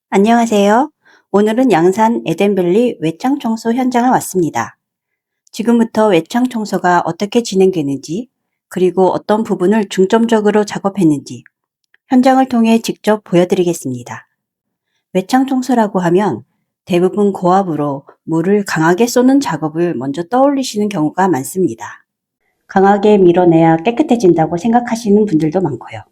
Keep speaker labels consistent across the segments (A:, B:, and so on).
A: 안녕하세요. 오늘은 양산 에덴밸리 외창 청소 현장을 왔습니다. 지금부터 외창 청소가 어떻게 진행되는지, 그리고 어떤 부분을 중점적으로 작업했는지 현장을 통해 직접 보여드리겠습니다. 외창 청소라고 하면 대부분 고압으로 물을 강하게 쏘는 작업을 먼저 떠올리시는 경우가 많습니다. 강하게 밀어내야 깨끗해진다고 생각하시는 분들도 많고요.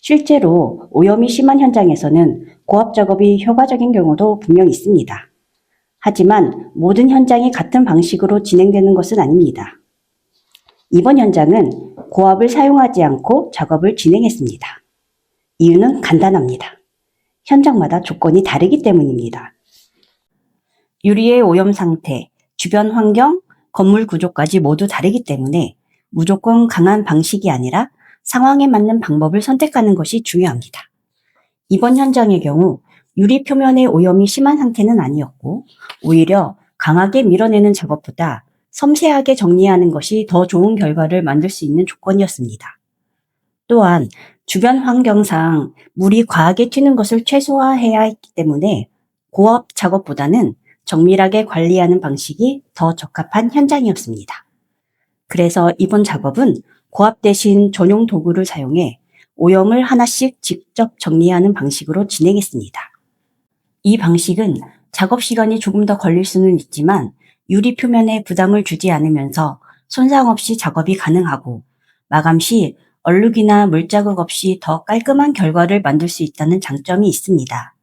A: 실제로 오염이 심한 현장에서는 고압 작업이 효과적인 경우도 분명 있습니다. 하지만 모든 현장이 같은 방식으로 진행되는 것은 아닙니다. 이번 현장은 고압을 사용하지 않고 작업을 진행했습니다. 이유는 간단합니다. 현장마다 조건이 다르기 때문입니다. 유리의 오염 상태, 주변 환경, 건물 구조까지 모두 다르기 때문에 무조건 강한 방식이 아니라 상황에 맞는 방법을 선택하는 것이 중요합니다. 이번 현장의 경우 유리 표면의 오염이 심한 상태는 아니었고 오히려 강하게 밀어내는 작업보다 섬세하게 정리하는 것이 더 좋은 결과를 만들 수 있는 조건이었습니다. 또한 주변 환경상 물이 과하게 튀는 것을 최소화해야 했기 때문에 고압 작업보다는 정밀하게 관리하는 방식이 더 적합한 현장이었습니다. 그래서 이번 작업은 고압 대신 전용 도구를 사용해 오염을 하나씩 직접 정리하는 방식으로 진행했습니다. 이 방식은 작업 시간이 조금 더 걸릴 수는 있지만 유리 표면에 부담을 주지 않으면서 손상 없이 작업이 가능하고 마감 시 얼룩이나 물자국 없이 더 깔끔한 결과를 만들 수 있다는 장점이 있습니다.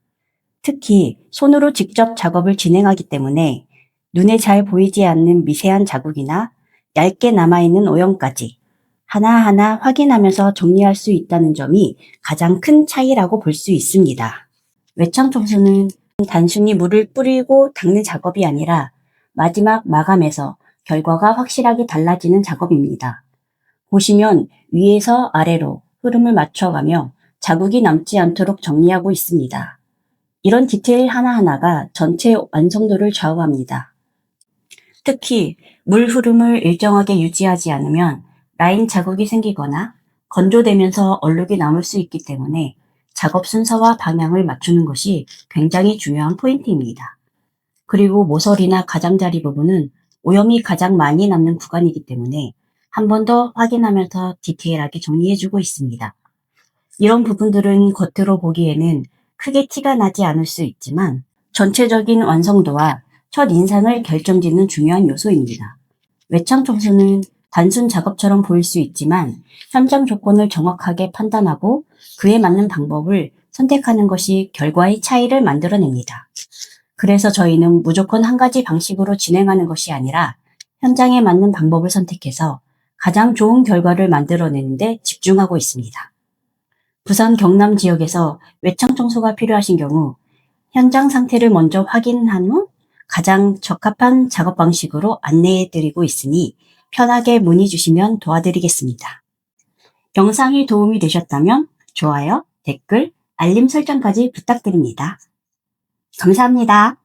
A: 특히 손으로 직접 작업을 진행하기 때문에 눈에 잘 보이지 않는 미세한 자국이나 얇게 남아있는 오염까지 하나하나 확인하면서 정리할 수 있다는 점이 가장 큰 차이라고 볼 수 있습니다. 외창 청소는 단순히 물을 뿌리고 닦는 작업이 아니라 마지막 마감에서 결과가 확실하게 달라지는 작업입니다. 보시면 위에서 아래로 흐름을 맞춰가며 자국이 남지 않도록 정리하고 있습니다. 이런 디테일 하나하나가 전체 완성도를 좌우합니다. 특히 물 흐름을 일정하게 유지하지 않으면 라인 자국이 생기거나 건조되면서 얼룩이 남을 수 있기 때문에 작업 순서와 방향을 맞추는 것이 굉장히 중요한 포인트입니다. 그리고 모서리나 가장자리 부분은 오염이 가장 많이 남는 구간이기 때문에 한 번 더 확인하면서 디테일하게 정리해주고 있습니다. 이런 부분들은 겉으로 보기에는 크게 티가 나지 않을 수 있지만 전체적인 완성도와 첫 인상을 결정짓는 중요한 요소입니다. 외창 청소는 단순 작업처럼 보일 수 있지만 현장 조건을 정확하게 판단하고 그에 맞는 방법을 선택하는 것이 결과의 차이를 만들어냅니다. 그래서 저희는 무조건 한 가지 방식으로 진행하는 것이 아니라 현장에 맞는 방법을 선택해서 가장 좋은 결과를 만들어내는 데 집중하고 있습니다. 부산 경남 지역에서 외창 청소가 필요하신 경우 현장 상태를 먼저 확인한 후 가장 적합한 작업 방식으로 안내해 드리고 있으니 편하게 문의 주시면 도와드리겠습니다. 영상이 도움이 되셨다면 좋아요, 댓글, 알림 설정까지 부탁드립니다. 감사합니다.